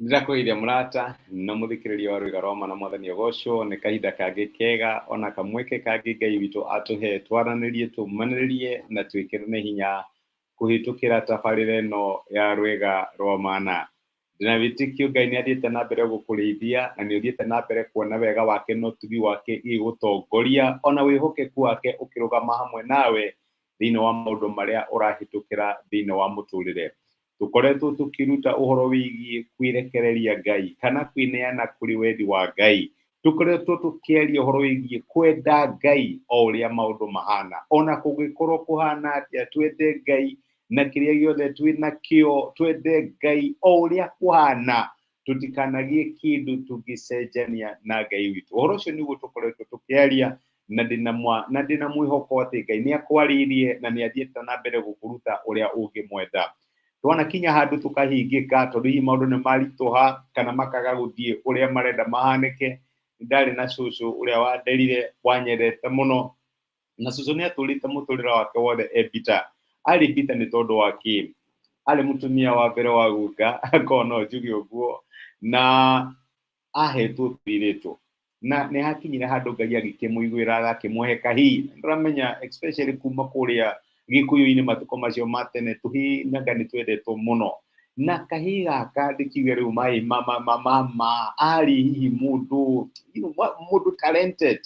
Ndirakwĩria mũrata na mũthikĩrĩria wa rwĩga rwa na mwathani ũgocwo nĩ kahinda kangĩ kega ona kamweke kangĩ Ngai witũ atũhe twaranĩrie tũmanĩrĩrie na twĩkĩrane hinya kũhĩtũkĩra tabarĩra ĩno ya rwĩga rwa mana. Ndĩna wĩtĩkio Ngai nĩ athiĩte na mbere gũkũrĩithia na nĩ ũthiĩte na mbere kuona wega wake na ũtugi wake igũtongoria ona wĩhokeku wake ũkĩrũgama hamwe nawe thĩinĩ wa maũndũ marĩa ũrahĩtũkĩra thĩinĩ wa mũtũrĩre. Tũkoretwo tũkĩruta ũhoro wĩgiĩ kwĩrekereria Ngai kana kwĩneana kũrĩ wendi wa Ngai. Tũkoretwo tũkĩaria ũhoro wĩgiĩ kwenda Ngai o ũrĩa maũndũ mahana, ona kũngĩkorwo kũhana atĩa twende Ngai na kĩrĩa gĩothe twĩnakĩo, twende Ngai o ũrĩa kũhana, tũtikanagie kĩndũ tũngĩcenjania na Ngai witũ. Ũhoro ũcio nĩguo tũkoretwo tũkĩaria na ndĩna mwĩhoko atĩ Ngai nĩ akwarĩirie na nĩ athiĩte na mbere gũkũruta ũrĩa ũngĩmwenda. Twanakinya handũ tũkahingĩka tondũ hihi maũndũ nĩ maritũha kana makaga gũthiĩ ũrĩa marenda mahanĩke. Ndarĩ na cũcũ ũrĩa wanderire wanyendete mũno, na cũcũ nĩ atũrĩte mũtũrĩre wake wothe ebita. Arĩ bita nĩ tondũ wa kĩ? Arĩ mũtumia wa mbere wa guka akorwo no njuge ũguo, na ahetwo tũirĩtu na nĩ hakinyire handũ Ngai agĩkĩmũiguĩra agakĩmũhe kahii. Ndĩramenya especially kuma kũrĩa Gĩkũyũ-inĩ matukũ macio ma tene tũhĩnaga nĩ twendetwo mũno, na kahii gaka ndĩkiuge rĩu mama arĩ hihi mũndũ talented,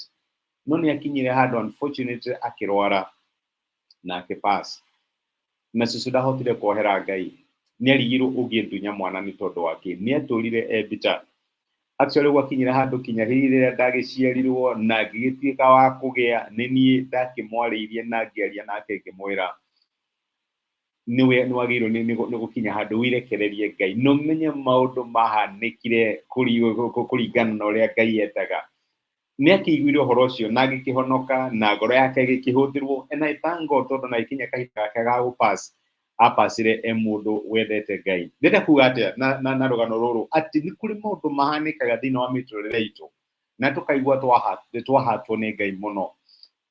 no nĩ akinyire handũ unfortunately akĩrwara na akĩpass, na cũcũ ndahotire kwohera Ngai. Nĩ arigirwo ũngĩndunya mwana nĩ tondũ wake, nĩ atũrire ebita. Actually gwakinyire handũ kinya hĩndĩ rĩrĩa ndagĩciarirwo na ngĩgĩtuĩka wa kũgĩa, nĩ niĩ ndakĩmwarĩirie na ngĩaria nake ngĩmwĩra nĩ wagĩrĩirwo nĩ gũkinya handũ wirekererie Ngai na ũmenye maũndũ mahanĩkire kũringana na ũrĩa Ngai endaga. Nĩ akĩiguire ũhoro ũcio na agĩkĩhonoka na ngoro yake ĩgĩkĩhũthĩrwo, and I thank God tondũ na ikinya kahinda gake ga gũpass apacire mũndũ wendete Ngai. Ndĩrenda kuga atĩa na rũgano rũrũ atĩ nĩ kũrĩ maũndũ mahanĩkaga thĩinĩ wa mĩtũrĩre itũ na tũkaigua twahatwo nĩ Ngai mũno.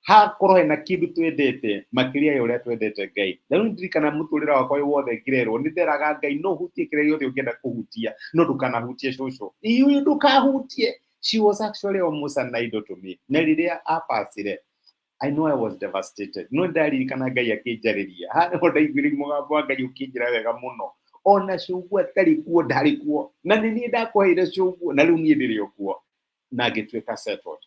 Hakorwo hena kĩndũ twendete makĩria ya ũrĩa twendete Ngai. Na rĩu ndirikana mũtũrĩre wakwa wothe ngĩrerwo nĩ nderaga Ngai no ũhutie kĩrĩa gĩothe ũngĩenda kũhutia no ndũkanahutie cũcũ. Iyũ ndũkahutie. She was actually almost an idol to me. Na rĩrĩa apacire, I know I was devastated. No ndaririkana Ngai akĩnjarĩria. Harĩa ndaiguire mũgambo wa Ngai ũkĩnjĩra wega mũno. Ona cũguo atarĩ kuo ndarĩ kuo. Na nĩ niĩ ndakũheire cũguo na rĩu niĩ ndĩrĩ o kuo. Na ngĩtuĩka settled.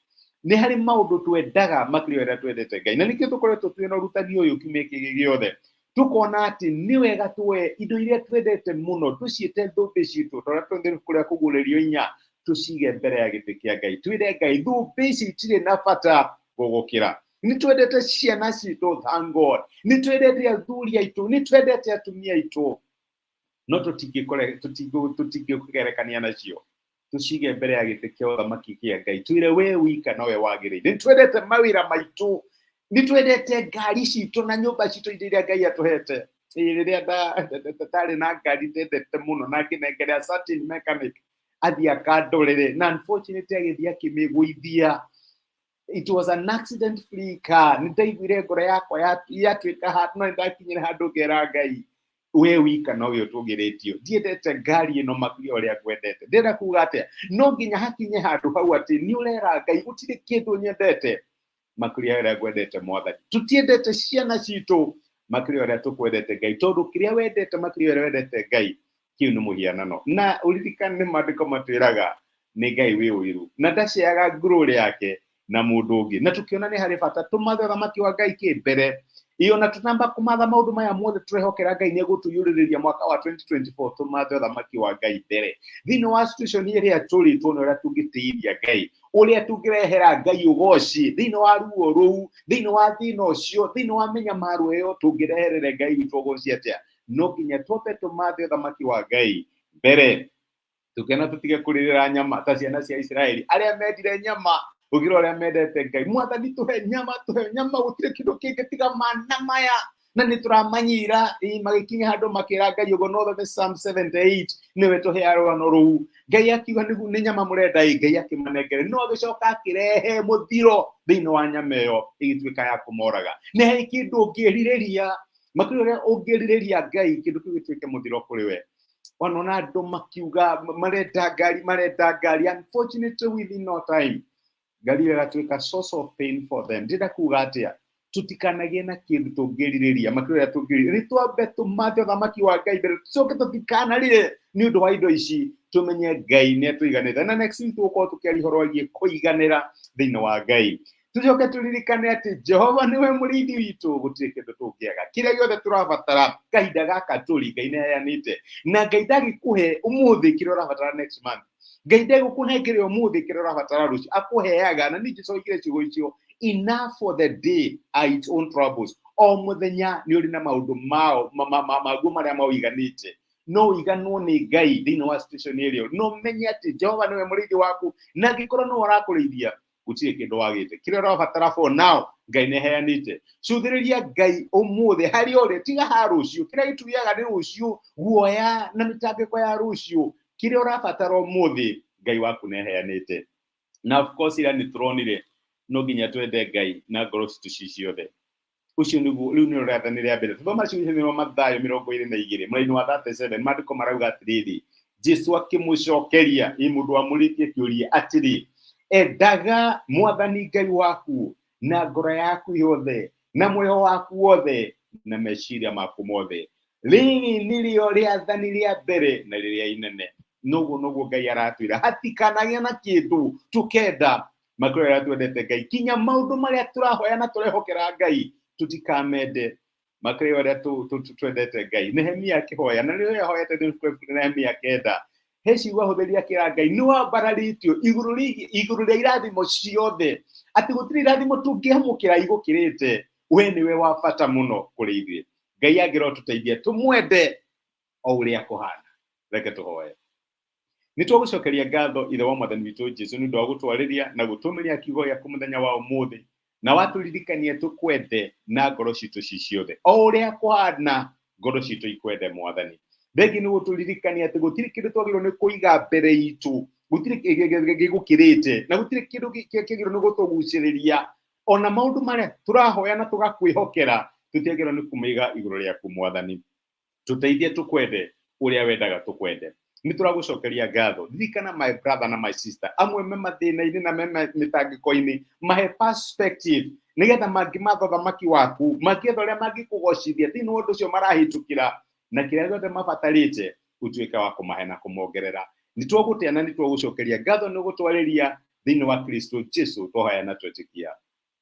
Nĩ harĩ maũndũ twendaga makĩria ũrĩa twendete Ngai. Na nĩkĩo tũkoretwo twĩna ũrutani ũyũ kiumia gĩkĩ gĩothe. Tũkona atĩ nĩ wega tuoe indo iria twendete mũno tũciĩte thũmbĩ citũ tondũ twendete kũrĩa kũgũrĩrio inya tũcige mbere ya gĩtĩ kĩa Ngai. Twĩre Ngai thũmbĩ ici itirĩ na bata gũgũkĩra. Nĩ twendete ciana citũ, thank God. Nĩ twendete athuri aitũ, nĩ twendete atumia aitũ. No tũtingĩkũgerekania nacio. Tũcige mbere ya gĩtĩ kĩa ũthamaki kĩa Ngai. Twĩre we wika nowe wagĩrĩire. Nĩ twendete mawĩra maitũ. Nĩ twendete ngari citũ na nyũmba citũ iria Ngai atũhete. Rĩrĩa ndarĩ na ngari ndendete mũno na ngĩnengerera certain mechanic athiĩ akandorere na unfortunately agĩthiĩ akĩmĩgũithia. It was an accident free car. Nĩ ndaiguire ngoro yakwa yatuĩka handũ na ndakinyire handũ ngera Ngai we wika nowe ũtũgĩrĩtio. Ndiendete ngari ĩno makĩria ũrĩa ngwendete. Ndĩrenda kuga atĩa no nginya hakinye handũ hau atĩ nĩ ũrera Ngai gũtirĩ kĩndũ nyendete makĩria ũrĩa ngwendete Mwathani. Tũtiendete ciana citũ makĩria ũrĩa tũkwendete Ngai tondũ kĩrĩa wendete makĩria ũrĩa wendete Ngai kĩu nĩ mũhianano. Na ũririkane nĩ maandĩko matwĩraga nĩ Ngai wĩ ũiru na ndaceaga glory yake na mũndũ ũngĩ. Na tũkĩona nĩ harĩ bata tũmathe ũthamaki wa Ngai mbere. Ona tũtamba kũmatha maũndũ maya mothe tũrehokera Ngai nĩ egũtũiyũrĩrĩria mwaka wa 2024 tũmathe ũthamaki wa Ngai mbere. Thĩinĩ wa situation ĩrĩa tũrĩ tuona ũrĩa tũngĩtĩithia Ngai, ũrĩa tũngĩrehera Ngai ũgoci thĩinĩ wa ruo rũu, thĩinĩ wa thĩna ũcio, thĩinĩ wa mĩnyamaro ĩyo tũngĩreherere Ngai witũ ũgoci atĩa. No nginya twambe tũmathe ũthamaki wa Ngai mbere. Tũkĩona tũtige kũrĩrĩra nyama ta ciana cia Isiraeli arĩa mendire nyama gũkĩra ũrĩa mendete Ngai. Mwathani tũhe nyama gũtirĩ kĩndũ kĩngĩ tiga mana maya na nĩ tũramanyira magĩkinya handũ makĩra Ngai ũguo no thome Psalm 78 nĩwe tũhe rũgano rũu. Ngai akiuga nĩ nyama mũrenda Ngai akĩmanengere no agĩcoka akĩrehe mũthiro thĩinĩ wa nyama ĩyo ĩgĩtuĩka ya kũmoraga. Nĩ harĩ kĩndũ ũngĩrirĩria makĩria ũrĩa ũngĩrirĩria Ngai kĩndũ kĩu gĩtuĩke mũthiro kũrĩ we. wanona andũ makiuga marenda ngari, unfortunately within no time ngari ĩgatuĩka source of pain for them. Ndĩrenda kuga atĩa, tũtikanagie na kĩndũ tũngĩrirĩria makĩria tũngĩrirĩria, nĩ twambe tũmathe ũthamaki wa Ngai mbere, tũcoke tũtikanarĩre nĩ ũndũ wa indo ici, tũmenye Ngai nĩ atũiganĩte. Na next week tũgũkorwo tũkĩaria ũhoro wĩgiĩ kũiganĩra thĩinĩ wa Ngai. Tũcoke tũririkane atĩ Jehova nĩwe mũrĩithi witũ, gũtirĩ kĩndũ tũngĩaga. Kĩrĩa gĩothe tũrabatara kahinda gaka tũrĩ, Ngai nĩaheanĩte. Na Ngai ndagĩkũhe ũmũthĩ kĩrĩa ũrabatara next month. Ngai ndegũkũnengere ũmũthĩ kĩrĩa ũrabatara rũciũ, akũheaga. Na ningĩ coigire ciugo icio, enough for the day are its own troubles. O mũthenya nĩ ũrĩ na maũndũ maguo marĩa mawĩiganĩte. No ũiganwo nĩ Ngai thĩinĩ wa situation ĩrĩa, no menye atĩ Jehova nĩwe mũrĩithi waku, na angĩkorwo nĩwe ũrakũrĩithia, gũtirĩ kĩndũ wagĩte. Kĩrĩa ũrabatara for now, Ngai nĩaheanĩte. Cuthĩrĩria Ngai ũmũthĩ harĩa ũrĩ, tiga ha rũciũ. Kĩrĩa gĩtuyaga nĩ rũciũ, guoya na mĩtangĩko ya rũciũ. Kĩrĩa ũrabatara ũmũthĩ, Ngai waku nĩaheanĩte. Na of course ira nĩ tũronire no nginya twende Ngai na ngoro citũ ciothe. Ucio nĩguo rĩu nĩ ũrĩathani rĩa mbere. Thoma ciugo nĩ Mathayo 22 mũraini wa 37, maandĩko marauga atĩrĩrĩ, Jesu akĩmũcokeria mũndũ wamũrĩtie kĩũria atĩrĩ, endaga Mwathani Ngai waku na ngoro yaku yothe na muoyo waku wothe na meciria maku mothe. Rĩrĩ nĩrĩo rĩathani rĩa mbere na rĩrĩa inene. Noguo Ngai aratwĩra, hatikanagia na kĩndũ tũkenda makĩria twendete Ngai. Kinya maũndũ marĩa tũrahoya na tũrehokera Ngai tutikamende makĩria ũrĩa twendete Ngai. Nehemia akĩhoya, na rĩrĩa ahoyete Nehemia 9, heciwa hũthĩria kĩra Ngai nĩ wambararĩtio igũrũ rĩa irathimo ciothe, atĩ gũtirĩ irathimo tũngĩamũkĩra igũkĩrĩte, we nĩwe wa bata mũno kũrĩ ithuĩ. Ngai angĩrotũteithia tũmwende o ũrĩa kũhana. Reke tũhoye. Nĩ tũgũcokeria ngatho ithe wa Mwathani witũ Jesu nĩ ũndũ wa gũtwarĩria na gũtũmĩria kiugo gĩaku mũthenya wa ũmũthĩ, na watũririkania tũkwende na ngoro citũ ciothe o ũrĩa kũhana ngoro citũ ikwende Mwathani. Thengi nĩ gũtũririkania atĩ gũtirĩ kĩndũ twagĩrĩirwo nĩ kũiga mbere itũ, gũtirĩ gĩgũkĩrĩte, na gũtirĩ kĩndũ kĩagĩrĩirwo nĩ gũtũgucĩrĩria. Ona maũndũ marĩa tũrahoya na tũgakwĩhokera tũtiagĩrĩirwo nĩ kũmaiga igũrũ rĩaku Mwathani. Tũteithie tũkwende ũrĩa wendaga tũkwende. Nĩ tũragũcokeria ngatho. Ririkana my brother na my sister, amwe me mathĩna-inĩ na me mĩtangĩko-inĩ, mahe perspective nĩgetha mangĩmatha ũthamaki waku, mangĩetha ũrĩa mangĩkũgocithia thĩinĩ wa ũndũ ũcio marahĩtũkĩra, na kĩrĩa gĩothe mabatarĩte ũtuĩke wa kũmahe na kũmongerera. Nĩ twagũtĩa na nĩ twagũcokeria ngatho nĩ gũtwarĩria thĩinĩ wa Kristo Jesu tũhoya na twetĩkia.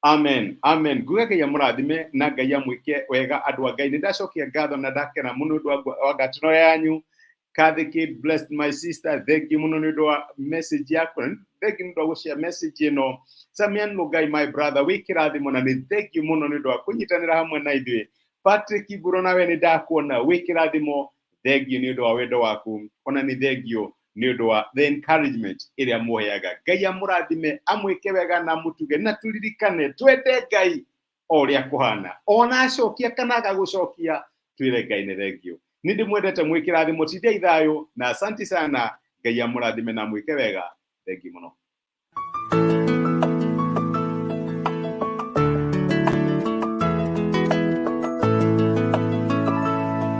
Amen. Amen. Nguge Ngai amũrathime na Ngai amwĩke wega andũ a Ngai. Nĩ ndacokia ngatho na ndakena mũno ũndũ wa ngatĩno yanyu. Kathiki, blessed my sister. Thank you mũno nĩ ũndũ wa message yaku. Thank you nĩ ũndũ wa gũshare message ĩno. Samian Ngai my brother, wĩkĩrathimo na nĩ thank you mũno nĩ ũndũ wa kũnyitanĩra hamwe na ithuĩ. Patrick Iburo nawe nĩ ndakuona, wĩkĩrathimo. Thank you nĩ ũndũ wa wendo waku. Ona nĩ thank you nĩ ũndũ wa the encouragement ĩrĩa mũheaga. Ngai amũrathime, amwĩke wega na mũtuge, na tũririkane twende Ngai o ũrĩa kũhana. Ona acokia kana agagũcokia, twĩre Ngai nĩ thank you. Nĩ ndĩmwendete, mwĩkĩrathimo, tithia ithayũ na asante sana. Ngai amũrathime na mwĩke wega. Thank you mũno.